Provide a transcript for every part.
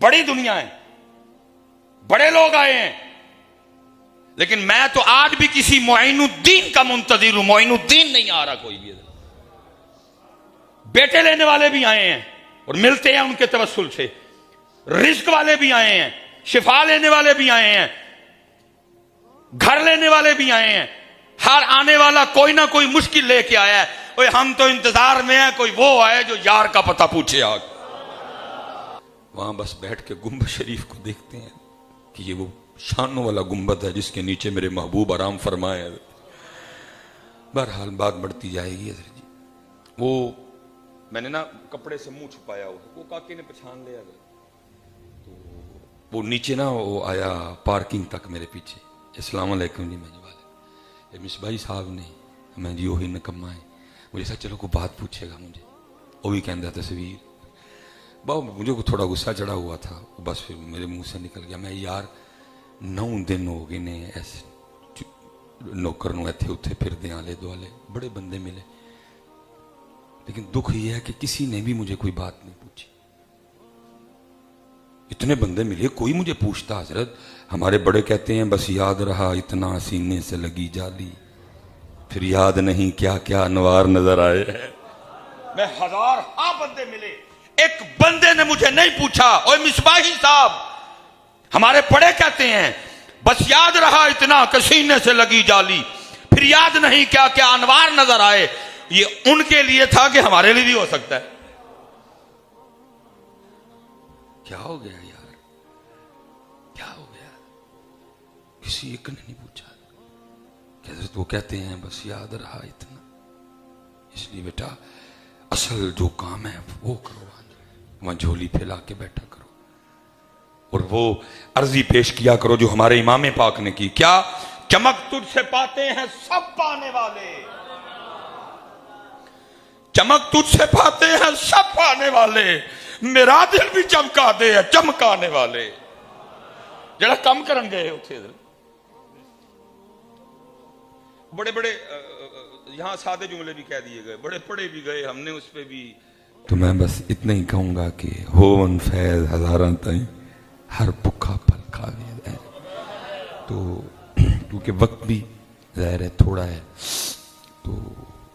بڑی دنیا ہے، بڑے لوگ آئے ہیں، لیکن میں تو آج بھی کسی معین الدین کا منتظر ہوں. معین الدین نہیں آ رہا کوئی بھی. بیٹے لینے والے بھی آئے ہیں اور ملتے ہیں ان کے توسل سے، رزق والے بھی آئے ہیں، شفا لینے والے بھی آئے ہیں، گھر لینے والے بھی آئے ہیں. ہر آنے والا کوئی نہ کوئی مشکل لے کے آیا ہے. اوے ہم تو انتظار میں ہیں کوئی وہ آئے جو یار کا پتہ پوچھے. آگ وہاں بس بیٹھ کے گنبد شریف کو دیکھتے ہیں کہ یہ وہ شانوں والا گنبد ہے جس کے نیچے میرے محبوب آرام فرمائے. بہرحال بات بڑھتی جائے گی. حضرت جی وہ میں نے نا کپڑے سے منہ چھپایا ہوا، وہ کاکے نے پہچان لیا. تو وہ نیچے نا وہ آیا پارکنگ تک میرے پیچھے. السلام علیکم جی. میں جو والے مصباحی صاحب نے میں جی وہی نکما ہے. مجھے سا چلو کوئی بات پوچھے گا مجھے. وہ بھی کہہ رہا تصویر مجھے تھوڑا غصہ چڑھا ہوا تھا، بس پھر میرے منہ سے نکل گیا. میں یار 9 دن ہو گئے نے ایسے نوکر نو ایتھے اتھے پھر دے آلے دوالے بڑے بندے ملے، لیکن دکھ یہ ہے کہ کسی نے بھی مجھے کوئی بات نہیں پوچھی. اتنے بندے ملے کوئی مجھے پوچھتا. حضرت ہمارے بڑے کہتے ہیں بس یاد رہا اتنا سینے سے لگی جالی، پھر یاد نہیں کیا کیا انوار نظر آئے. میں ہزار بندے ملے، ایک بندے نے مجھے نہیں پوچھا اوے مصباحی صاحب ہمارے بڑے کہتے ہیں بس یاد رہا اتنا کہ سینے سے لگی جالی، پھر یاد نہیں کیا کیا انوار نظر آئے. یہ ان کے لیے تھا کہ ہمارے لیے بھی ہو سکتا ہے. کیا ہو گیا یار، کیا ہو گیا؟ کسی ایک نے نہیں پوچھا. حضرت وہ کہتے ہیں بس یاد رہا اتنا، اس لیے بیٹا اصل جو کام ہے وہ کرو، وہاں جھولی پھیلا کے بیٹھا کرو اور وہ عرضی پیش کیا کرو جو ہمارے امام پاک نے کی. کیا چمک تجھ سے پاتے ہیں سب پانے والے، چمک تجھ سے پاتے ہیں سب پانے والے، میرا دل بھی چمکا دے ہے چمکانے والے. جڑا کم کرن گئے اتھے بڑے بڑے یہاں سادے جملے بھی کہہ دیے گئے، بڑے پڑے بھی گئے، ہم نے اس پہ بھی. تو میں بس اتنا ہی کہوں گا کہ ہون فیض ہزاراں تائیں ہر بکھا پل کھاوے ہے. تو کیونکہ وقت بھی ظاہر ہے تھوڑا ہے، تو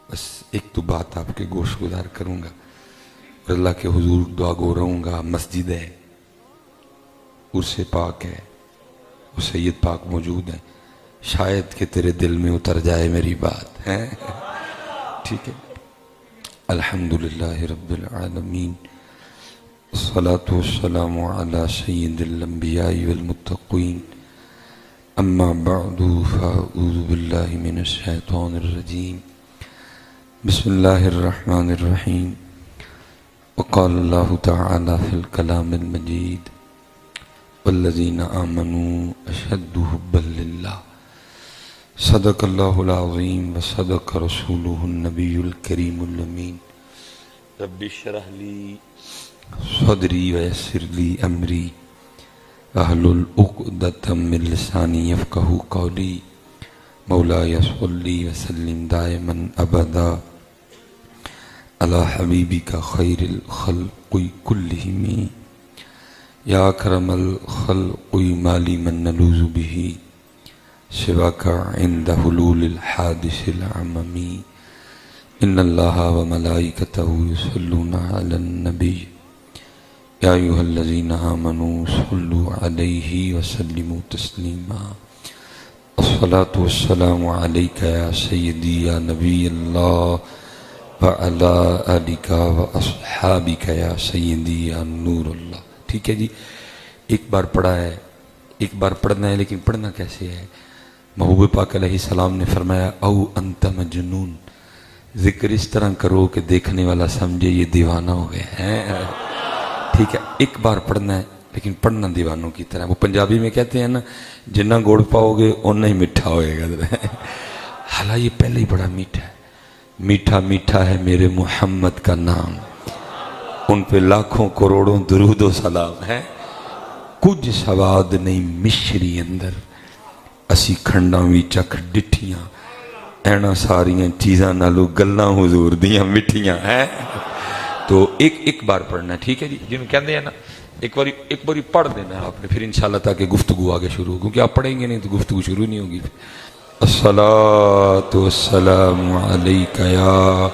بس ایک تو بات آپ کے گوش گزار کروں گا اور اللہ کے حضور دعا گو رہوں گا. مسجد ہے، عرس پاک ہے، وہ سید پاک موجود ہیں، شاید کہ تیرے دل میں اتر جائے میری بات ہے. ٹھیک ہے. الحمدللہ رب العالمین، الصلاة والسلام علی سید الانبیاء والمتقین، اما بعد فاعوذ باللہ من الشیطان الرجیم، بسم اللہ الرحمن الرحیم. وقال اللہ تعالی فی الکلام المجید والذین آمنوا اشد حبا للہ. صدق اللہ العظیم وصدق رسولہ النبی الکریم الامین. رب اشرح لی صدری ویسر لی امری واحلل عقدۃ من لسانی یفقہوا قولی. مولاي صلی وسلم دائما ابدا علی حبیبک خیر الخلق کلہم یا اکرم الخلق ما لی من نلوذ به سواک عند حلول الحادث العممی. ان اللہ وملائکتہ یصلون علی النبی یا ایھا الذین آمنوا صلوا علیہ وسلموا تسلیما. الصلاة والسلام علیک یا سیدی یا نبی اللہ وعلی آلک واصحابک یا سیدی یا نور اللہ. ٹھیک ہے جی، ایک بار پڑھا ہے، ایک بار پڑھنا ہے، لیکن پڑھنا کیسے ہے؟ محبوب پاک علیہ السلام نے فرمایا او انت مجنون، ذکر اس طرح کرو کہ دیکھنے والا سمجھے یہ دیوانہ ہو گیا ہے. ٹھیک ہے، ایک بار پڑھنا ہے لیکن پڑھنا دیوانوں کی طرح. وہ پنجابی میں کہتے ہیں نا جنہ گوڑ پاؤ گے اتنا ہی میٹھا ہوئے گا. حالانکہ یہ پہلے ہی بڑا میٹھا ہے. میٹھا میٹھا ہے میرے محمد کا نام، ان پہ لاکھوں کروڑوں درود و سلام ہے. کچھ سواد نہیں مشری اندر، اسی کھنڈاں وی چکھ ڈٹھیاں، اینا ساریاں چیزاں نالو گلاں حضور دیاں مٹھیاں ہیں. تو ایک بار پڑھنا ہے. ٹھیک ہے جی، جنہوں کہندے ہیں نا ایک باری پڑھ دینا آپ نے، پھر انشاءاللہ تاکہ گفتگو آگے شروع ہو، کیونکہ آپ پڑھیں گے نہیں تو گفتگو شروع نہیں ہوگی. الصلاۃ والسلام علیک یا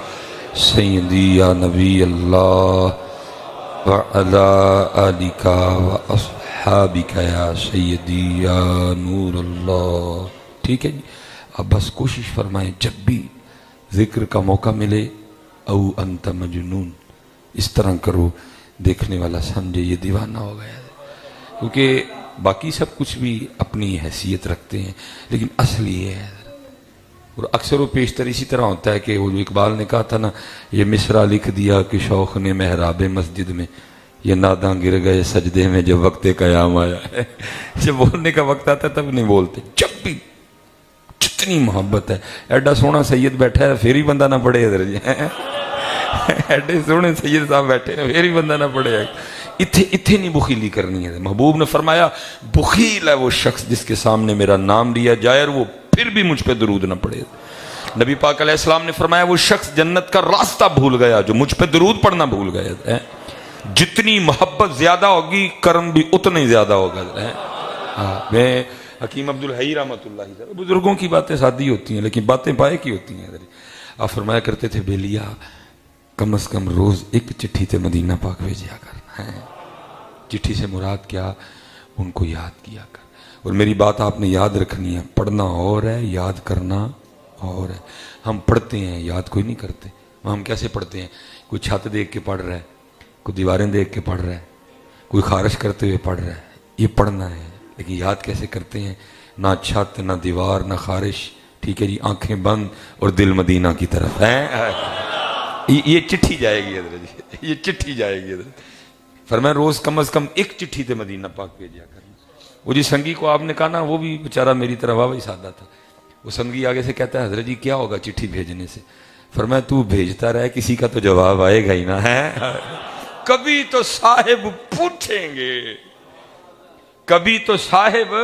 سیدی یا نبی اللہ وعلی آلک واصحابک یا سیدی یا نور اللہ. ٹھیک ہے جی. اب بس کوشش فرمائیں جب بھی ذکر کا موقع ملے او انت مجنون اس طرح کرو، دیکھنے والا سمجھے یہ دیوانہ ہو گیا ہے. کیونکہ باقی سب کچھ بھی اپنی حیثیت رکھتے ہیں لیکن اصل یہ ہے. اور اکثر و بیشتر اسی طرح ہوتا ہے کہ وہ جو اقبال نے کہا تھا نا، یہ مصرع لکھ دیا کہ شوق نے محراب مسجد میں، یہ ناداں گر گئے سجدے میں جب وقت قیام آیا ہے. جب بولنے کا وقت آتا ہے تب نہیں بولتے. جب بھی جتنی محبت ہے، ایڈا سونا سید بیٹھا ہے پھر ہی بندہ نہ پڑے ادھر جی. ایڈے سونے سید صاحب بیٹھے ہیں پھر ہی بندہ نہ پڑے. اتھے نہیں بخیلی کرنی ہے. محبوب نے فرمایا بخیل ہے وہ شخص جس کے سامنے میرا نام لیا جائے اور وہ پھر بھی مجھ پہ درود نہ پڑے. نبی پاک علیہ السلام نے فرمایا وہ شخص جنت کا راستہ بھول گیا جو مجھ پہ درود پڑھنا بھول گیا. جتنی محبت زیادہ ہوگی کرم بھی اتنا ہی زیادہ ہوگا. میں حکیم عبدالحی رحمۃ اللہ علیہ، بزرگوں کی باتیں سادی ہوتی ہیں لیکن باتیں پائے کی ہوتی ہیں. آپ فرمایا کرتے تھے بیلیا کم از کم روز ایک چٹھی تے مدینہ پاک بھیجیا کر. چٹھی سے مراد کیا؟ ان کو یاد کیا کر. اور میری بات آپ نے یاد رکھنی ہے، پڑھنا اور ہے، یاد کرنا اور ہے. ہم پڑھتے ہیں، یاد کوئی نہیں کرتے. ہم کیسے پڑھتے ہیں؟ کوئی چھت دیکھ کے پڑھ رہا ہے، کوئی دیواریں دیکھ کے پڑھ رہا ہے، کوئی خارش کرتے ہوئے پڑھ رہا ہے. یہ پڑھنا ہے. لیکن یاد کیسے کرتے ہیں؟ نہ چھت نہ دیوار نہ خارش. ٹھیک ہے جی. آنکھیں بند اور دل مدینہ کی طرف ہے. یہ چٹھی جائے گی حضرت جی، یہ چٹھی جائے گی حضرت. فرمایا روز کم از کم ایک چٹھی تے مدینہ پاک بھیجیا کرنا. وہ جی سنگی کو آپ نے کہا نا، وہ بھی بیچارہ میری طرح واہ سادہ تھا. وہ سنگی آگے سے کہتا ہے حضرت جی کیا ہوگا چٹھی بھیجنے سے؟ فرمایا تو بھیجتا رہے، کسی کا تو جواب آئے گا ہی نا. ہے کبھی تو صاحب پوچھیں گے، کبھی تو صاحب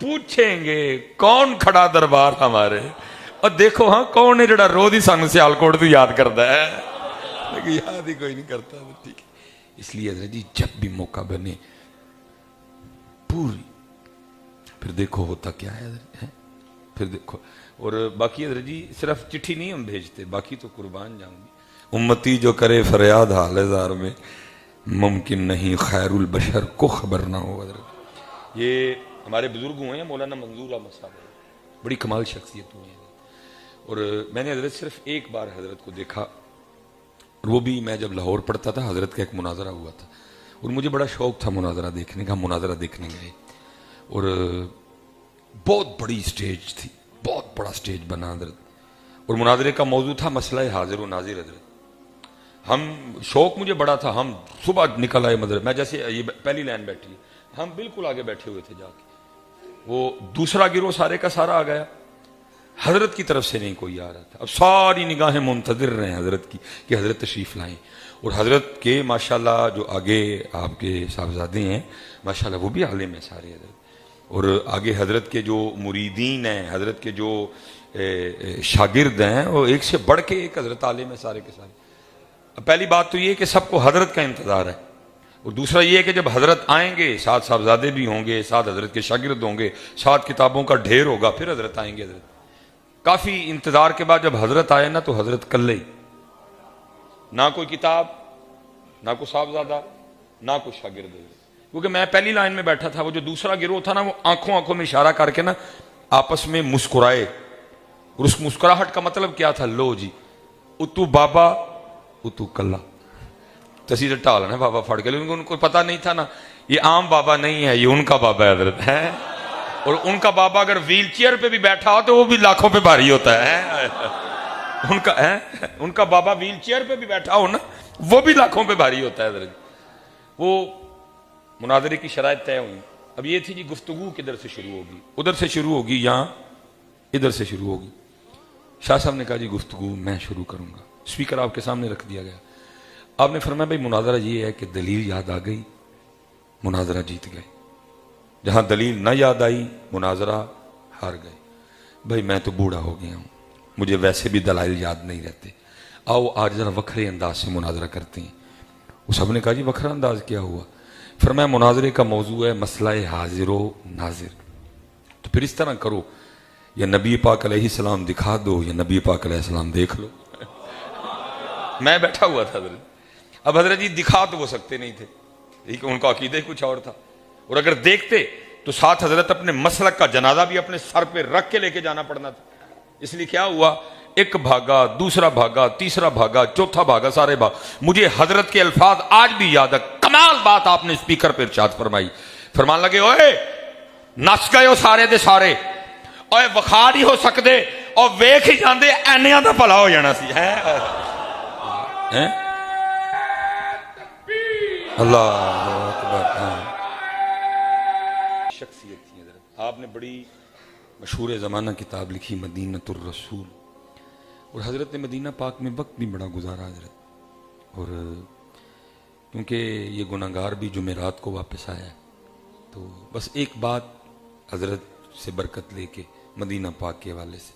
پوچھیں گے کون کھڑا دربار ہمارے. اور دیکھو ہاں کون ہے جڑا روز ہی سانو سیالکوٹ تو یاد کرتا ہے، لیکن یاد ہی کوئی نہیں کرتا. ٹھیک ہے. اس لیے حضرت جی جب بھی موقع بنے پوری، پھر دیکھو ہوتا کیا ہے حضرت. پھر دیکھو. اور باقی حضرت جی صرف چٹھی نہیں ہم بھیجتے، باقی تو قربان جاؤں گی. امتی جو کرے فریاد حال زار میں، ممکن نہیں خیر البشر کو خبر نہ ہو. حضرت یہ ہمارے بزرگ ہوئے ہیں، مولانا منظور احمد صاحب، بڑی کمال شخصیت ہوئی ہے. اور میں نے حضرت صرف ایک بار حضرت کو دیکھا، اور وہ بھی میں جب لاہور پڑھتا تھا. حضرت کا ایک مناظرہ ہوا تھا اور مجھے بڑا شوق تھا مناظرہ دیکھنے کا. مناظرہ دیکھنے گئے اور بہت بڑی سٹیج تھی، بہت بڑا سٹیج بنا حضرت. اور مناظرے کا موضوع تھا مسئلہ حاضر و ناظر. حضرت ہم شوق مجھے بڑا تھا، ہم صبح نکل آئے مدرسے. میں جیسے یہ پہلی لائن بیٹھی ہے، ہم بالکل آگے بیٹھے ہوئے تھے. جا کے وہ دوسرا گروہ سارے کا سارا آ گیا، حضرت کی طرف سے نہیں کوئی آ رہا تھا. اب ساری نگاہیں منتظر رہے ہیں حضرت کی کہ حضرت تشریف لائیں. اور حضرت کے ماشاءاللہ جو آگے آپ کے صاحبزادے ہیں ماشاءاللہ وہ بھی عالم ہیں سارے حضرت. اور آگے حضرت کے جو مریدین ہیں، حضرت کے جو شاگرد ہیں، وہ ایک سے بڑھ کے ایک حضرت عالم ہے سارے کے سارے. پہلی بات تو یہ ہے کہ سب کو حضرت کا انتظار ہے. اور دوسرا یہ ہے کہ جب حضرت آئیں گے ساتھ صاحبزادے بھی ہوں گے، ساتھ حضرت کے شاگرد ہوں گے، ساتھ کتابوں کا ڈھیر ہوگا، پھر حضرت آئیں گے. حضرت کافی انتظار کے بعد جب حضرت آئے نا تو حضرت کلے، نہ کوئی کتاب، نہ کوئی صاحبزادہ، نہ کوئی شاگرد. کیونکہ میں پہلی لائن میں بیٹھا تھا. وہ جو دوسرا گروہ تھا نا وہ آنکھوں میں اشارہ کر کے نا آپس میں مسکرائے. اور اس مسکراہٹ کا مطلب کیا تھا؟ لو جی اتو بابا اتو کلا تسی سے ٹال نا بابا پھڑ کے. لیکن ان کو پتہ نہیں تھا نا یہ عام بابا نہیں ہے، یہ ان کا بابا ہے حضرت ہے. اور ان کا بابا اگر ویل چیئر پہ بھی بیٹھا ہو تو وہ بھی لاکھوں پہ بھاری ہوتا ہے. ان کا بابا ویل چیئر پہ بھی بیٹھا ہو نا وہ بھی لاکھوں پہ بھاری ہوتا ہے حضرت. وہ مناظرے کی شرائط طے ہوئی. اب یہ تھی جی گفتگو کدھر سے شروع ہوگی؟ ادھر سے شروع ہوگی یا ادھر سے شروع ہوگی؟ شاہ صاحب نے کہا جی گفتگو میں شروع کروں گا. اسپیکر آپ کے سامنے رکھ دیا گیا. آپ نے فرمایا بھائی مناظرہ یہ ہے کہ دلیل یاد آ گئی مناظرہ جیت گئے، جہاں دلیل نہ یاد آئی مناظرہ ہار گئے. بھائی میں تو بوڑھا ہو گیا ہوں، مجھے ویسے بھی دلائل یاد نہیں رہتے، آؤ آج ذرا وکھرے انداز سے مناظرہ کرتے ہیں. وہ سب نے کہا جی وکھرا انداز کیا ہوا؟ فرمایا مناظرے کا موضوع ہے مسئلہ حاضر و ناظر، تو پھر اس طرح کرو، یا نبی پاک علیہ السلام دکھا دو یا نبی پاک علیہ السلام دیکھ لو۔ میں بیٹھا ہوا تھا حضرت، اب حضرت جی دکھا تو وہ سکتے نہیں تھے، لیکن ان کا عقیدہ ہی کچھ اور تھا، اور اگر دیکھتے تو ساتھ حضرت اپنے مسلک کا جنازہ بھی اپنے سر پہ رکھ کے لے کے جانا پڑنا تھا۔ اس لیے کیا ہوا، ایک بھاگا، دوسرا بھاگا، تیسرا بھاگا، چوتھا بھاگا، سارے بھاگ۔ مجھے حضرت کے الفاظ آج بھی یاد ہے، کمال بات آپ نے سپیکر پہ ارشاد فرمائی، فرمان لگے اوئے نس گئے ہو سارے دے سارے، اوئے وکھا نہیں ہو سکتے، اور ویکھ ہی جاندے اینیاں دا بھلا ہو جانا سی ہے۔ اللہ اکبر۔ شخصیت تھی حضرت، آپ نے بڑی مشہور زمانہ کتاب لکھی مدینۃ الرسول، اور حضرت نے مدینہ پاک میں وقت بھی بڑا گزارا حضرت، اور کیونکہ یہ گناہگار بھی جمعرات کو واپس آیا ہے، تو بس ایک بات حضرت سے برکت لے کے مدینہ پاک کے حوالے سے،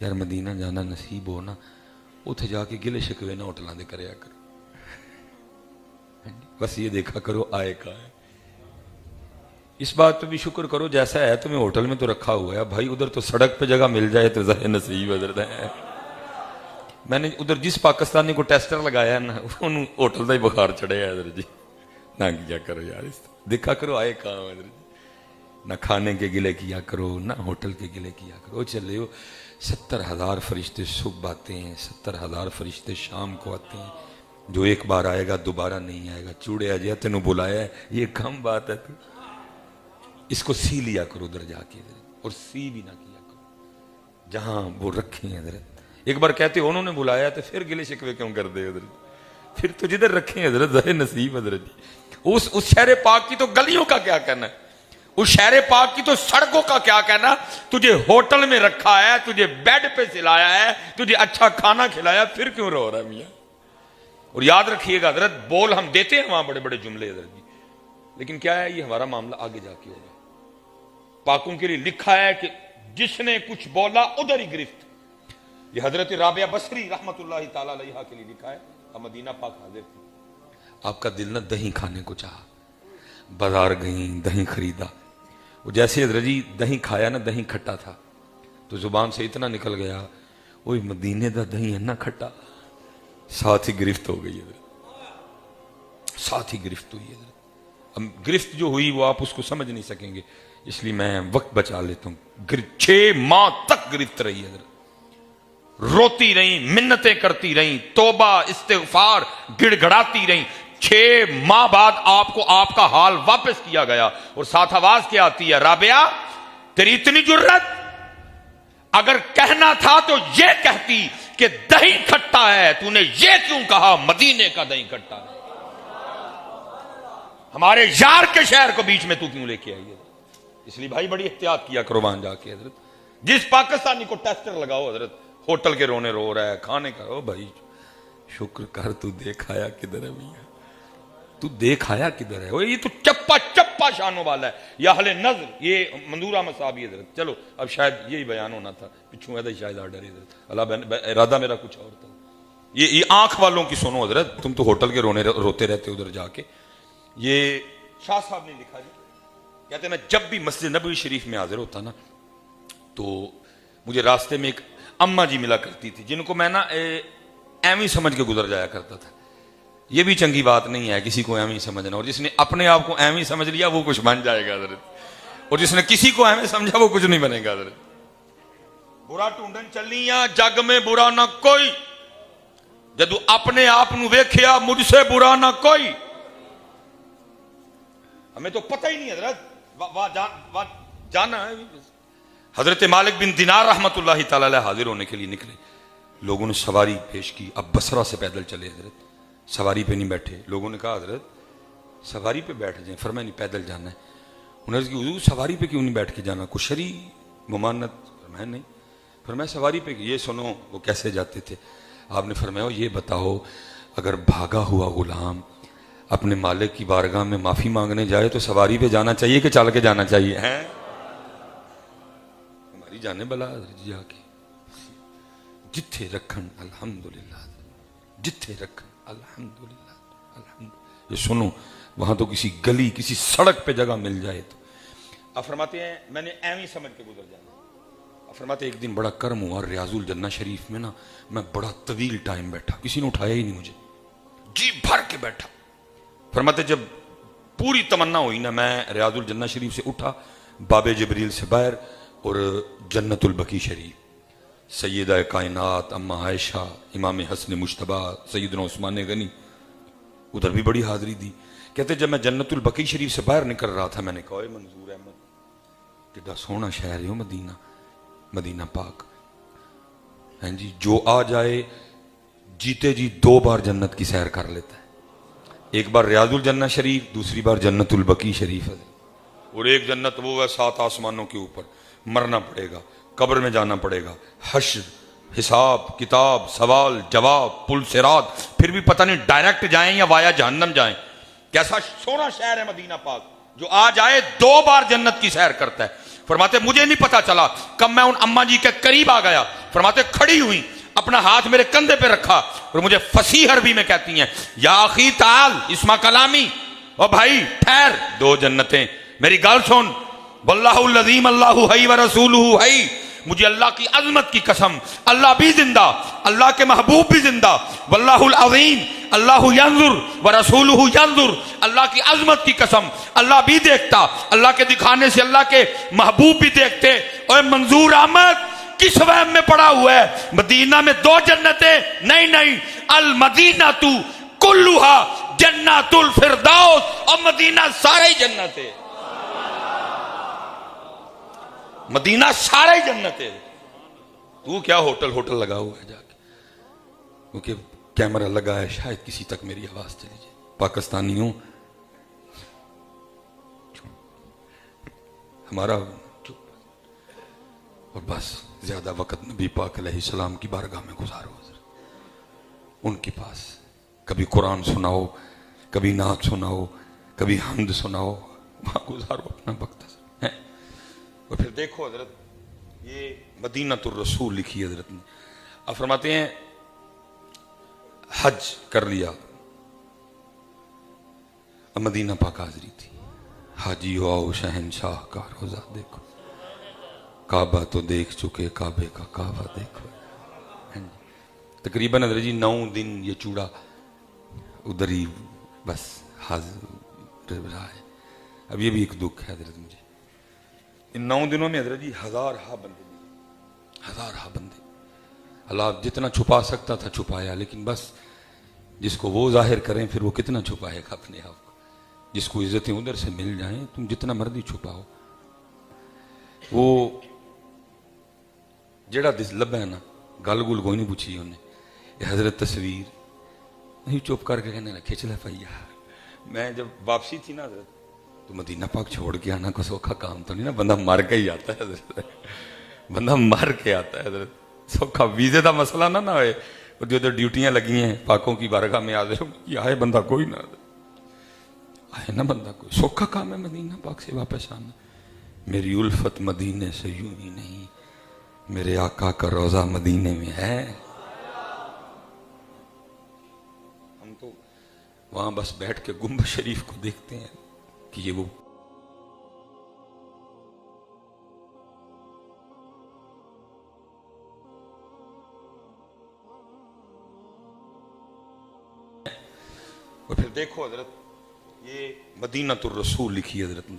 یار مدینہ جانا نصیب ہو نا، اتھے جا کے گلے شکوے نہ ہوٹلاں دے کریا کرو، بس یہ دیکھا کرو آئے کا ہے۔ اس بات پہ بھی شکر کرو جیسا ہے تمہیں ہوٹل میں تو رکھا ہوا ہے بھائی، ادھر تو سڑک پہ جگہ مل جائے تو ظاہر نصیب حضرت ہے۔ میں نے ادھر جس پاکستانی کو ٹیسٹر لگایا ہے نا، انہوں ہوٹل دا ہی بخار چڑھے ہے حضرت جی، نہ کیا کرو یار، اس دیکھا کرو آئے کہاں حضرت جی، نہ کھانے کے گلے کیا کرو نہ ہوٹل کے گلے کیا کرو۔ چلے ہو 70,000 فرشتے صبح آتے ہیں، 70,000 فرشتے شام کو آتے ہیں، جو ایک بار آئے گا دوبارہ نہیں آئے گا، چوڑے آ جائے تینوں بلایا ہے، یہ کم بات ہے، تو اس کو سی لیا کرو ادھر جا کے حضرت، اور سی بھی نہ کیا کرو جہاں وہ رکھے ہیں حضرت۔ ایک بار کہتے انہوں نے بلایا تو پھر گلے شکوے کیوں کر دے حضرت، پھر تو جدھر رکھے ہیں حضرت ظاہر نصیب حضرت جی۔ اس شہر پاک کی تو گلیوں کا کیا کہنا ہے، اس شہر پاک کی تو سڑکوں کا کیا کہنا، تجھے ہوٹل میں رکھا ہے، تجھے بیڈ پہ سلایا ہے، تجھے اچھا کھانا کھلایا، پھر کیوں رو رہا ہے میاں۔ اور یاد رکھیے گا حضرت، بول ہم دیتے ہیں وہاں بڑے بڑے جملے حضرت جی، لیکن کیا ہے یہ ہمارا معاملہ آگے جا کے ہوگا۔ پاکوں کے لیے لکھا ہے کہ جس نے کچھ بولا ادھر ہی گرفت، یہ حضرت رابعہ بصری رحمت اللہ تعالی علیہا کے لیے لکھا ہے، اب مدینہ پاک حاضر تھی، آپ کا دل نہ دہی کھانے کو چاہا، بازار گئیں دہی خریدا، وہ جیسے حضرت جی دہی کھایا نا، دہی کھٹا تھا، تو زبان سے اتنا نکل گیا، اوہ مدینے دا دہی ہے نا کھٹا، ساتھ ہی گرفت ہو گئی حضرت، ساتھ ہی گرفت ہوئی حضرت۔ اب گرفت جو ہوئی وہ آپ اس کو سمجھ نہیں سکیں گے، اس لیے میں وقت بچا لیتا ہوں۔ 6 ماہ تک گرفت رہی حضرت، روتی رہیں، منتیں کرتی رہیں، توبہ استغفار گڑ گڑاتی رہیں۔ 6 ماہ بعد آپ کو آپ کا حال واپس کیا گیا، اور ساتھ آواز کیا آتی ہے، رابعہ تیری اتنی جرت، اگر کہنا تھا تو یہ کہتی کہ دہی کھٹا ہے، تو نے یہ کیوں کہا مدینے کا دہی کھٹا ہے، ہمارے یار کے شہر کو بیچ میں تو کیوں لے کے آئی ہے۔ اس لیے بھائی بڑی احتیاط کیا کرو وہاں جا کے حضرت، جس پاکستانی کو ٹیسٹر لگاؤ حضرت، ہوٹل کے رونے رو رہا ہے، کھانے کا رو، بھائی شکر کر، تو دیکھ آیا کدھر ہے میاں، تو دیکھ آیا کدھر ہے، یہ تو چپا چپا شانوں والا ہے، یا اہل نظر، یہ منظورہ مصابی حضرت۔ چلو اب شاید یہی بیان ہونا تھا، پچھوں ایسا شاید آرڈر حضرت، اللہ ارادہ میرا کچھ اور تھا۔ یہ آنکھ والوں کی سنو حضرت، تم تو ہوٹل کے روتے رہتے ادھر جا کے۔ یہ شاہ صاحب نے لکھا جی، کہتے ہیں میں جب بھی مسجد نبوی شریف میں حاضر ہوتا نا، تو مجھے راستے میں ایک اماں جی ملا کرتی تھی، جن کو میں نا ایویں سمجھ کے گزر جایا کرتا تھا۔ یہ بھی چنگی بات نہیں ہے کسی کو ایویں سمجھنا، اور جس نے اپنے آپ کو ایویں سمجھ لیا وہ کچھ بن جائے گا حضرت، اور جس نے کسی کو ایویں سمجھا وہ کچھ نہیں بنے گا حضرت۔ برا ٹونڈن چلیاں جگ میں برا نہ کوئی، جدو اپنے آپ نو ویکھیا مجھ سے برا نہ کوئی۔ ہمیں تو پتہ ہی نہیں حضرت، جانا ہے۔ حضرت مالک بن دینار رحمت اللہ تعالی علیہ حاضر ہونے کے لیے نکلے، لوگوں نے سواری پیش کی، اب بصرہ سے پیدل چلے حضرت، سواری پہ نہیں بیٹھے۔ لوگوں نے کہا حضرت سواری پہ بیٹھ جائیں، فرمایا نہیں پیدل جانا ہے۔ انہوں نے کہا حضور سواری پہ کیوں نہیں بیٹھ کے جانا، کوئی شرعی ممانت؟ فرمایا نہیں۔ فرمایا سواری پہ، یہ سنو وہ کیسے جاتے تھے۔ آپ نے فرمایا یہ بتاؤ اگر بھاگا ہوا غلام اپنے مالک کی بارگاہ میں معافی مانگنے جائے تو سواری پہ جانا چاہیے کہ چل کے جانا چاہیے؟ ہیں ہماری جانے بلا حضرت جا کے جتھے رکھن الحمدللہ، جتھے رکھن الحمدللہ، الحمدللہ۔ یہ سنو وہاں تو کسی گلی کسی سڑک پہ جگہ مل جائے تو اب فرماتے ہیں میں نے ایویں سمجھ کے گزر جانا. اب فرماتے ہیں ایک دن بڑا کرم ہوا اور ریاض الجنہ شریف میں نا میں بڑا طویل ٹائم بیٹھا, کسی نے اٹھایا ہی نہیں مجھے, جی بھر کے بیٹھا. فرماتے جب پوری تمنا ہوئی نا میں ریاض الجنہ شریف سے اٹھا, باب جبریل سے باہر اور جنت البقیع شریف, سیدہ کائنات اما عائشہ, امام حسن مجتبیٰ, سیدنا عثمان غنی, ادھر بھی بڑی حاضری دی. کہتے جب میں جنت البقیع شریف سے باہر نکل رہا تھا میں نے کہا اے منظور احمد کتنا سونا شہر ہے مدینہ, مدینہ پاک, ہیں جی جو آ جائے جیتے جی 2 بار جنت کی سیر کر لیتا ہے, ایک بار ریاض الجنہ شریف, دوسری بار جنت البقیع شریف ہے. اور ایک جنت وہ ہے 7 آسمانوں کے اوپر, مرنا پڑے گا, قبر میں جانا پڑے گا, حشر, حساب کتاب, سوال جواب, پل صراط, پھر بھی پتہ نہیں ڈائریکٹ جائیں یا وایا جہنم جائیں. کیسا سونا شہر ہے مدینہ پاک, جو آ جائے 2 بار جنت کی سیر کرتا ہے. فرماتے مجھے نہیں پتا چلا کب میں ان اما جی کے قریب آ گیا. فرماتے کھڑی ہوئی, اپنا ہاتھ میرے کندھے پہ رکھا اور مجھے فصیح عربی میں کہتی ہیں یا اخی تعال اسمع کلامی, او بھائی ٹھہر, 2 جنتیں, میری گل سن, واللہ العظیم اللہ حی ورسولہ حی, مجھے اللہ کی عظمت کی قسم اللہ بھی زندہ, اللہ کے محبوب بھی زندہ, واللہ العظیم اللہ ینظر ورسولہ ینظر, اللہ کی عظمت کی قسم اللہ بھی دیکھتا, اللہ کے دکھانے سے اللہ کے محبوب بھی دیکھتے. اے منظور احمد کس وہم میں پڑا ہوا ہے, مدینہ میں 2 جنتیں نہیں, المدینہ تو کلھا جنت الفردوس, اور مدینہ سارے جنت ہے, مدینہ سارا ہی جنت ہے. تو کیا ہوٹل لگا ہوا ہے جا کے, کیونکہ کیمرہ لگا ہے شاید کسی تک میری آواز چلی جائے. پاکستانی ہوں ہمارا اور بس زیادہ وقت نبی پاک علیہ السلام کی بارگاہ میں گزارو, ان کے پاس کبھی قرآن سناؤ, کبھی نعت سناؤ, کبھی حمد سناؤ, وہاں گزارو اپنا وقت. اور پھر دیکھو حضرت یہ مدینۃ الرسول لکھی حضرت نے. اب فرماتے ہیں حج کر لیا, اب مدینہ پاک حاضری تھی, حاجی ہو آؤ شہنشاہ کا روزہ دیکھو, کعبہ تو دیکھ چکے کعبے کا کعبہ دیکھو. تقریباً حضرت جی 9 دن یہ چوڑا ادھر ہی بس حاضر رہا ہے. اب یہ بھی ایک دکھ ہے حضرت مجھے, ان 9 دنوں میں حضرت جی ہزارہا بندے اللہ جتنا چھپا سکتا تھا چھپایا, لیکن بس جس کو وہ ظاہر کریں پھر وہ کتنا چھپائے گا اپنے آپ کو. جس کو عزتیں ادھر سے مل جائیں تم جتنا مرضی چھپاؤ. وہ جڑا دس لبا ہے نا گل گل کوئی نہیں پوچھی انہیں, یہ حضرت تصویر نہیں چپ کر کے کہنے لگا کھچ لے پیا. میں جب واپسی تھی نا حضرت تو مدینہ پاک چھوڑ کے آنا کوئی سوکھا کام تو نہیں نا, بندہ مر کے ہی آتا ہے حضرت, بندہ مر کے آتا ہے حضرت. سوکھا ویزے دا مسئلہ نہ ہوئے, جو ادھر ڈیوٹیاں لگی ہیں پاکوں کی بارگاہ میں حاضر ہوں, آئے بندہ کوئی نہ آئے نا, بندہ کوئی سوکھا کام ہے مدینہ پاک سے واپس آنا. میری الفت مدینے سے یوں ہی نہیں, میرے آقا کا روزہ مدینے میں ہے. ہم تو وہاں بس بیٹھ کے گنبد شریف کو دیکھتے ہیں کہ یہ وہ اور پھر دیکھو حضرت یہ مدینۃ الرسول لکھی حضرت نے.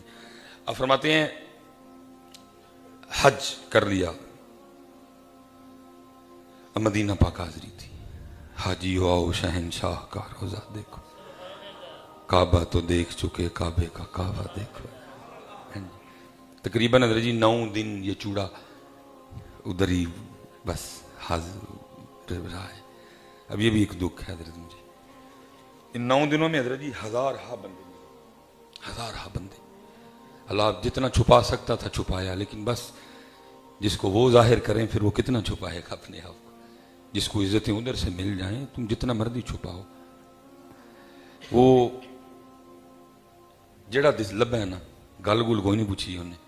اب فرماتے ہیں حج کر لیا, اب مدینہ پاک حاضری تھی, حاجی ہو آؤ شہنشاہ کا روزہ دیکھو, کعبہ تو دیکھ چکے کعبے کا کعبہ دیکھو. تقریباً حضرت جی 9 دن یہ چوڑا ادھر ہی بس حاضر رہا ہے. اب یہ بھی ایک دکھ ہے حضرت مجھے, ان 9 دنوں میں حضرت جی ہزارہا بندے اللہ جتنا چھپا سکتا تھا چھپایا, لیکن بس جس کو وہ ظاہر کریں پھر وہ کتنا چھپائے گا اپنے آپ کو. جس کو عزتیں ادھر سے مل جائیں تم جتنا مرضی چھپاؤ. وہ جڑا دس لبا ہے نا گل گل کوئی نہیں پوچھی انہیں,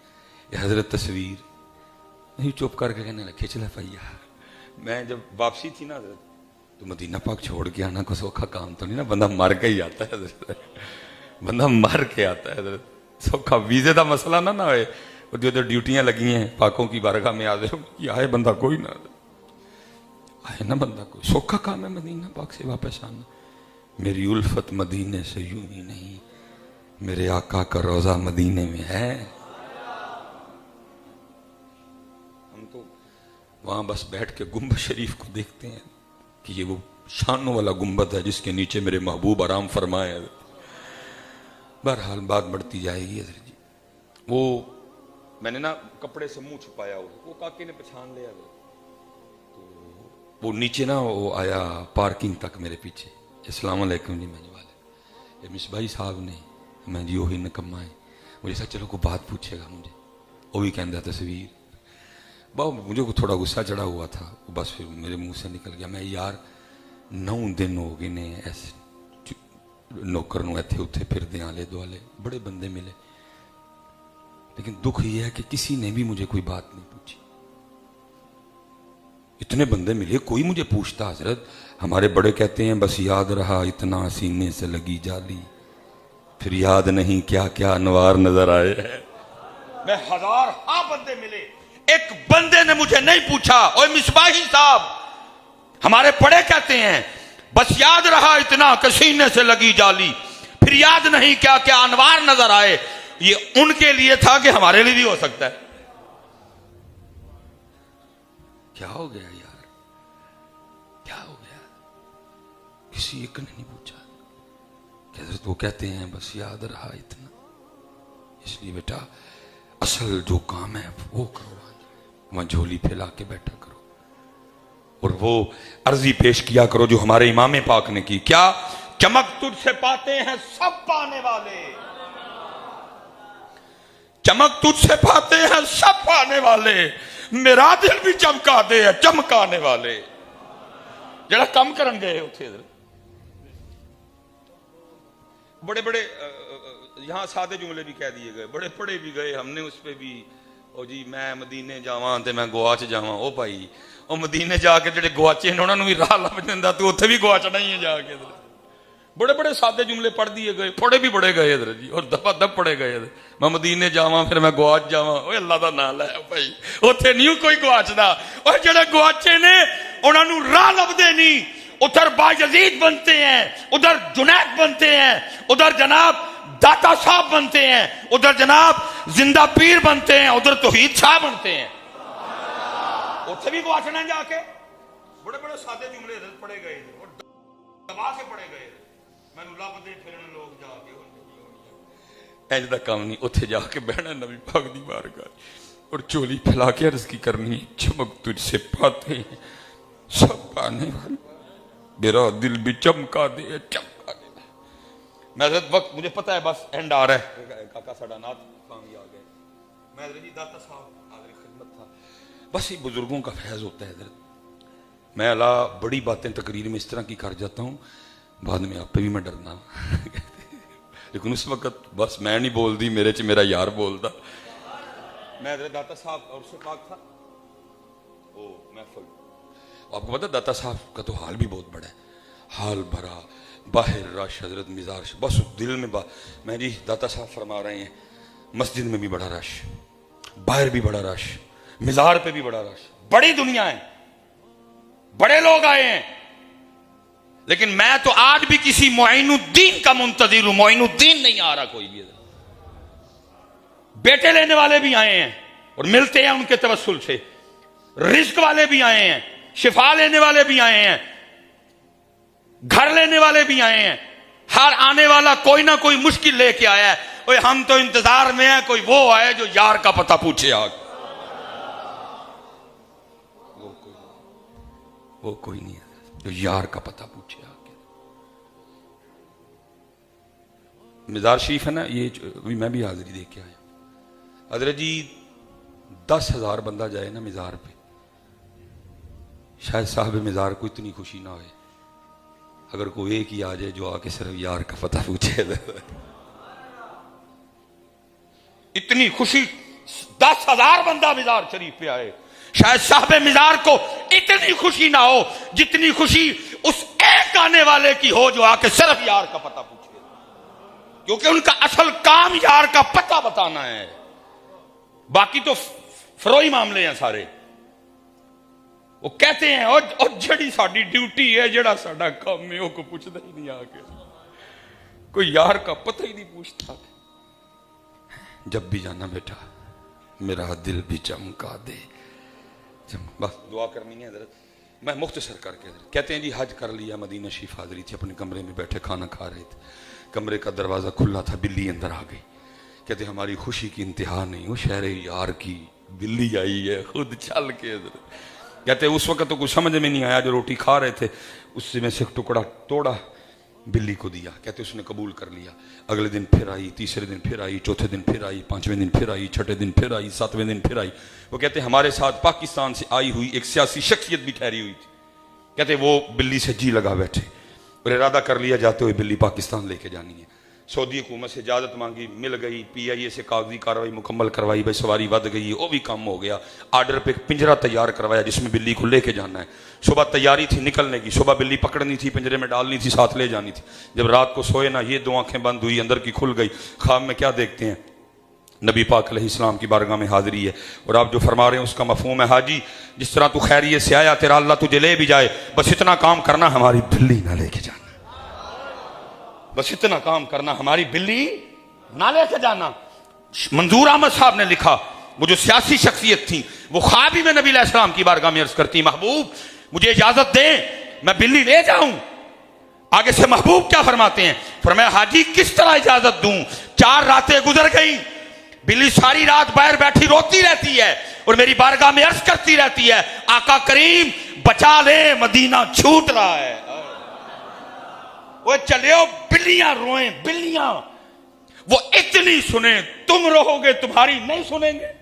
یہ حضرت تصویر نہیں چپ کر کے کہنے لگا کھچ لے پیا. میں جب واپسی تھی نا حضرت تو مدینہ پاک چھوڑ کے آنا کوئی سوکھا کام تو نہیں نا, بندہ مر کے ہی آتا ہے حضرت, بندہ مر کے آتا ہے حضرت, سوکھا ویزے دا مسئلہ نہ ہوئے, جو ڈیوٹیاں لگی ہیں پاکوں کی بارگاہ میں حاضر ہو, آئے بندہ کوئی نہ آئے نا, بندہ کوئی سوکھا کام ہے مدینہ پاک سے واپس آنا. میری الفت مدینے سے یوں ہی نہیں, میرے آقا کا روزہ مدینے میں ہے. ہم تو وہاں بس بیٹھ کے گنبد شریف کو دیکھتے ہیں کہ یہ وہ شانوں والا گنبد ہے جس کے نیچے میرے محبوب آرام فرمائے. بہرحال بات بڑھتی جائے گی حضرت جی. وہ میں نے نا کپڑے سے منہ چھپایا ہوا, وہ کاکے نے پہچان لیا, تو وہ نیچے نا وہ آیا پارکنگ تک میرے پیچھے, السلام علیکم جی. میں والے یہ مصباحی صاحب نے, میں جی وہی نکما ہے. مجھے سا چلو کوئی بات پوچھے گا مجھے, وہ بھی کہہ رہا تصویر. مجھے کو تھوڑا غصہ چڑھا ہوا تھا, بس پھر میرے منہ سے نکل گیا. میں یار 9 دن ہو گئے نے ایسے نوکر نو ایتھے اتھے پھر دے آلے دوالے, بڑے بندے ملے, لیکن دکھ یہ ہے کہ کسی نے بھی مجھے کوئی بات نہیں پوچھی. اتنے بندے ملے, کوئی مجھے پوچھتا. حضرت ہمارے بڑے کہتے ہیں بس یاد رہا اتنا سینے سے لگی جالی, پھر یاد نہیں کیا کیا انوار نظر آئے. میں 1000 بندے ملے, ایک بندے نے مجھے نہیں پوچھا اوے مصباحی صاحب ہمارے بڑے کہتے ہیں بس یاد رہا اتنا کہ سینے سے لگی جالی, پھر یاد نہیں کیا کیا انوار نظر آئے. یہ ان کے لیے تھا کہ ہمارے لیے بھی ہو سکتا ہے. کیا ہو گیا یار, کیا ہو گیا, کسی ایک نے نہیں پوچھا. کہ حضرت وہ کہتے ہیں بس یاد رہا اتنا, اس لیے بیٹا اصل جو کام ہے وہ کرو, وہاں جھولی پھیلا کے بیٹھا کرو, اور وہ عرضی پیش کیا کرو جو ہمارے امام پاک نے کی. کیا چمک تجھ سے پاتے ہیں سب پانے والے, چمک تجھ سے پاتے ہیں سب پانے والے, میرا دل بھی چمکا دے چمکانے والے. جڑا کم کرن گئے اتھے بڑے بڑے یہاں سادے جملے بھی کہہ دیے گئے, بڑے پڑھے بھی گئے. ہم نے اس پہ بھی او جی میں مدینے جاواں تے میں گواچ جاواں. او بھائی او مدینے جا کے جڑے گواچے نے انہاں نوں بھی راہ لب جاندا, تو اوتھے بھی گواچنا ہی ہے جا کے. بڑے بڑے سادے جملے پڑھ دیے گئے, پڑھے بھی بڑے گئے حضرت جی, اور دفعہ دب پڑھے گئے. میں مدینے جاواں پھر میں گواچ جاواں, اوے اللہ دا نام لے بھائی, اوتھے نہیں کوئی گواچدا. اور جڑے گواچے نے انہاں نوں راہ لبدے نہیں, ادھر باجزید بنتے ہیں, ادھر جنید بنتے ہیں, ادھر جناب داتا صاحب بنتے ہیں, ادھر جناب زندہ پیر بنتے ہیں, ادھر توحید شاہ بنتے ہیں. اتھے بھی گواچنا جا کے بڑے بڑے سادے جملے حضرت پڑھے گئے اور دبا کے پڑھے گئے. میں نو لب دے پھرن لوگ جا کے اینج دا کام نہیں, اتھے جا کے بہنا نبی پاک دی بارگاہ اور چولی پھیلا کے عرض کی کرنی, چمک تجھ سے پاتے ہیں سب پانے والے, میرا دل بھی چمکا دے چمکا دے. میں حضرت وقت مجھے پتا ہے بس اینڈ آ رہا ہے, کاکا ساڈا نات کامی آ گئے. میں حضرت جی داتا صاحب حاضر خدمت تھا. بس یہ بزرگوں کا فیض ہوتا ہے حضرت. میں اللہ بڑی باتیں تقریر میں اس طرح کی کر جاتا ہوں, بعد میں آپ پہ بھی میں ڈرنا لیکن اس وقت بس میں نہیں بول دی, میرے چ میرا یار بولتا. میں حضرت داتا صاحب اور سے پاک تھا وہ محفل, آپ کو پتا داتا صاحب کا تو حال بھی بہت بڑا ہے, حال بھرا, باہر رش حضرت مزار, بس دل میں میں جی داتا صاحب فرما رہے ہیں مسجد میں بھی بڑا رش, باہر بھی بڑا رش, مزار پہ بھی بڑا رش, بڑی دنیا ہے, بڑے لوگ آئے ہیں. لیکن میں تو آج بھی کسی معین الدین کا منتظر ہوں. معین الدین نہیں آ رہا کوئی بھی. بیٹے لینے والے بھی آئے ہیں اور ملتے ہیں ان کے توسل سے, رزق والے بھی آئے ہیں, شفا لینے والے بھی آئے ہیں, گھر لینے والے بھی آئے ہیں. ہر آنے والا کوئی نہ کوئی مشکل لے کے آیا ہے. اوے ہم تو انتظار میں ہیں کوئی وہ آئے جو یار کا پتہ پوچھے. آگ وہ کوئی نہیں ہے جو یار کا پتہ پوچھے. آگے مزار شریف ہے نا, یہ میں بھی حاضری دے کے آیا. حضرت جی 10,000 بندہ جائے نا مزار پہ, شاید صاحب مزار کو اتنی خوشی نہ ہوئے اگر کوئی ایک ہی آ جائے جو آ کے صرف یار کا پتہ پوچھے. اتنی خوشی 10,000 بندہ مزار شریف پہ آئے, شاید صاحب مزار کو اتنی خوشی نہ ہو جتنی خوشی اس ایک آنے والے کی ہو جو آ کے صرف یار کا پتہ پوچھے. کیونکہ ان کا اصل کام یار کا پتہ بتانا ہے، باقی تو فروئی معاملے ہیں سارے۔ وہ کہتے ہیں اور جڑی ساڈی ڈیوٹی ہے، جڑا ساڈا کام ہے، وہ کو پوچھتا ہی نہیں آ کے، کوئی یار کا پتہ ہی نہیں پوچھتا۔ جب بھی جانا بیٹا میرا دل بھی چمکا دے، بس دعا کرنی ہے حضرت۔ میں مختصر کر کے حضرت کہتے ہیں جی حج کر لیا، مدینہ شریف حاضری تھی، اپنے کمرے میں بیٹھے کھانا کھا رہے تھے، کمرے کا دروازہ کھلا تھا، بلی اندر آ گئی۔ کہتے ہیں ہماری خوشی کی انتہا نہیں، وہ شہر یار کی بلی آئی ہے خود چل کے حضرت۔ کہتے ہیں اس وقت تو کچھ سمجھ میں نہیں آیا، جو روٹی کھا رہے تھے اس میں سے ایک ٹکڑا توڑا، بلی کو دیا، کہتے اس نے قبول کر لیا۔ اگلے دن پھر آئی، تیسرے دن پھر آئی، چوتھے دن پھر آئی، پانچویں دن پھر آئی، چھٹے دن پھر آئی، ساتویں دن پھر آئی۔ وہ کہتے ہمارے ساتھ پاکستان سے آئی ہوئی ایک سیاسی شخصیت بھی ٹھہری ہوئی تھی، کہتے وہ بلی سے جی لگا بیٹھے اور ارادہ کر لیا جاتے ہوئے بلی پاکستان لے کے جانی ہے۔ سعودی حکومت سے اجازت مانگی، مل گئی، پی آئی اے سے کاغذی کارروائی مکمل کروائی، بھائی سواری ود گئی، وہ بھی کام ہو گیا۔ آرڈر پہ پنجرہ تیار کروایا جس میں بلی کو لے کے جانا ہے۔ صبح تیاری تھی نکلنے کی، صبح بلی پکڑنی تھی، پنجرے میں ڈالنی تھی، ساتھ لے جانی تھی۔ جب رات کو سوئے نا، یہ دو آنکھیں بند ہوئی، اندر کی کھل گئی۔ خواب میں کیا دیکھتے ہیں؟ نبی پاک علیہ السلام کی بارگاہ میں حاضری ہے، اور آپ جو فرما رہے ہیں اس کا مفہوم ہے، حاجی جس طرح تو خیریت سے آیا، تیرا اللہ تجھے لے بھی جائے، بس اتنا کام کرنا ہماری بلی نہ لے کے جانا، بس اتنا کام کرنا ہماری بلی نہ لے کے جانا۔ منظور احمد صاحب نے لکھا، وہ جو سیاسی شخصیت تھی، وہ خواب ہی میں نبی علیہ السلام کی بارگاہ میں عرض کرتی، محبوب مجھے اجازت دیں میں بلی لے جاؤں۔ آگے سے محبوب کیا فرماتے ہیں؟ فرمایا حاجی کس طرح اجازت دوں، 4 راتیں گزر گئی، بلی ساری رات باہر بیٹھی روتی رہتی ہے اور میری بارگاہ میں عرض کرتی رہتی ہے، آقا کریم بچا لے مدینہ چھوٹ رہا ہے۔ وہ چلے ہو بلیاں روئیں، بلیاں وہ اتنی سنیں، تم رہو گے تمہاری نہیں سنیں گے؟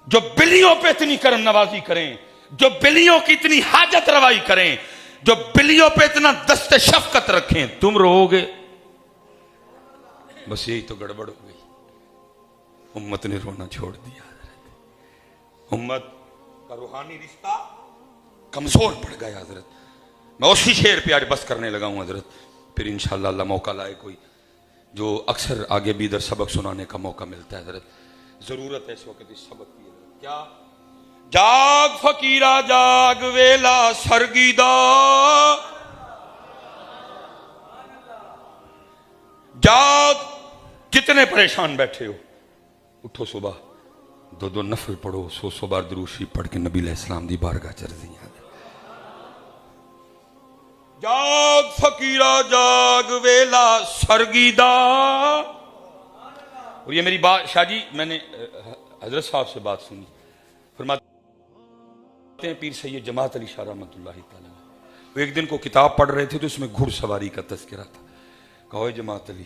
جو بلیوں پہ اتنی کرم نوازی کریں، جو بلیوں کی اتنی حاجت روائی کریں، جو بلیوں پہ اتنا دست شفقت رکھیں، تم رہو گے؟ بس یہی تو گڑبڑ ہو گئی، امت نے رونا چھوڑ دیا، امت کا روحانی رشتہ کمزور پڑ گیا حضرت۔ میں اسی شعر پہ آج بس کرنے لگا ہوں حضرت، پھر انشاءاللہ اللہ موقع لائے کوئی، جو اکثر آگے بھی ادھر سبق سنانے کا موقع ملتا ہے حضرت، ضرورت ہے اس وقت اس سبق کی حضرت۔ کیا؟ جاگ فقیرہ جاگ ویلا سرگیدہ، جاگ جتنے پریشان بیٹھے ہو اٹھو، صبح 2 نفل پڑھو، 100 بار درود شریف پڑھ کے نبی علیہ السلام دی بارگاہ چرزی ہیں۔ جاگ فقیرہ جاگ ویلا سرگیدہ۔ اور یہ میری بات شاہ جی میں نے حضرت صاحب سے بات سنی، فرماتے ہیں پیر سید جماعت علی شاہ رحمۃ اللہ تعالی، وہ ایک دن کو کتاب پڑھ رہے تھے تو اس میں گھڑ سواری کا تذکرہ تھا۔ کہو جماعت علی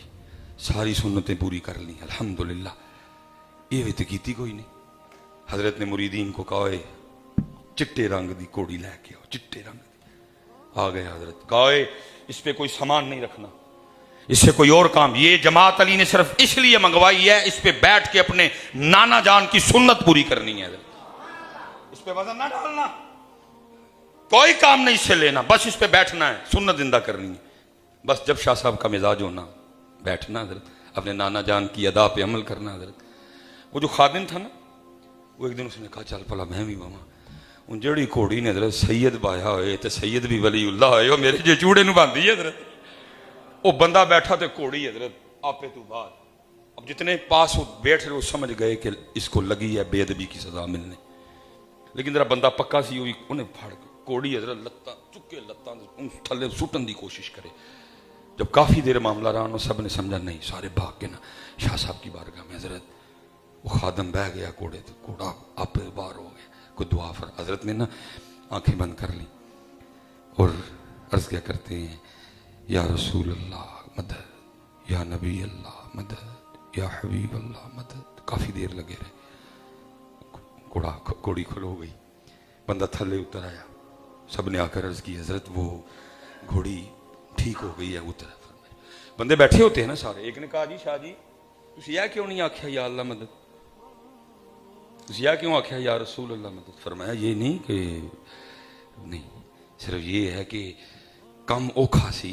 ساری سنتیں پوری کر لی الحمدللہ، یہ تو کیتی کوئی نہیں۔ حضرت نے مریدین کو کہا چٹے رنگ دی کوڑی لے کے آؤ، چٹے رنگ دی آ گئے حضرت، کہا اس پہ کوئی سامان نہیں رکھنا، اس سے کوئی اور کام، یہ جماعت علی نے صرف اس لیے منگوائی ہے، اس پہ بیٹھ کے اپنے نانا جان کی سنت پوری کرنی ہے حضرت، اس پہ وزن نہ ڈالنا، کوئی کام نہیں اس سے لینا، بس اس پہ بیٹھنا ہے، سنت زندہ کرنی ہے۔ بس جب شاہ صاحب کا مزاج ہونا، بیٹھنا حضرت، اپنے نانا جان کی ادا پہ عمل کرنا حضرت۔ وہ جو خادم تھا نا، وہ ایک دن اس نے کہا چل پلا میں بھی ماما ان جڑی کوڑی نے حضرت سید بایا ہوئے تے سید بھی ولی اللہ ہوئے، وہ میرے جو چوڑے نو باندھی ہے حضرت، وہ بندہ بیٹھا تے کوڑی حضرت آپے تو بعد، اب جتنے پاس وہ بیٹھ رہے وہ سمجھ گئے کہ اس کو لگی ہے بے ادبی کی سزا ملنے، لیکن ذرا بندہ پکا سی ہوئی، انہیں پھڑ کوڑی حضرت لتاں چکے لتاں تھلے سٹن دی کوشش کرے۔ جب کافی دیر معاملہ رہا انہوں سب نے سمجھا نہیں، سارے بھاگ کے نا شاہ صاحب کی بارگاہ میں حضرت، وہ خادم بہ گیا کوڑے تو کوڑا آپ بار ہو گیا، کوئی دعا فر حضرت نے نا آنکھیں بند کر لی اور عرض کیا کرتے ہیں، یا رسول اللہ مدد، یا نبی اللہ مدد، یا حبیب اللہ مدد۔ کافی دیر لگے رہے، کوڑی کھل ہو گئی، بندہ تھلے اتر آیا، سب نے آ کر عرض کی حضرت وہ گھوڑی ٹھیک ہو گئی ہے، اتر فرمائے۔ بندے بیٹھے ہوتے ہیں نا سارے، ایک نے کہا جی شاہ جی تسی یہ کیوں نہیں آکھیا یا اللہ مدد، تسی یہ کیوں آکھیا یا رسول اللہ مدد؟ فرمایا یہ نہیں کہ نہیں، صرف یہ ہے کہ کم اوکھا سی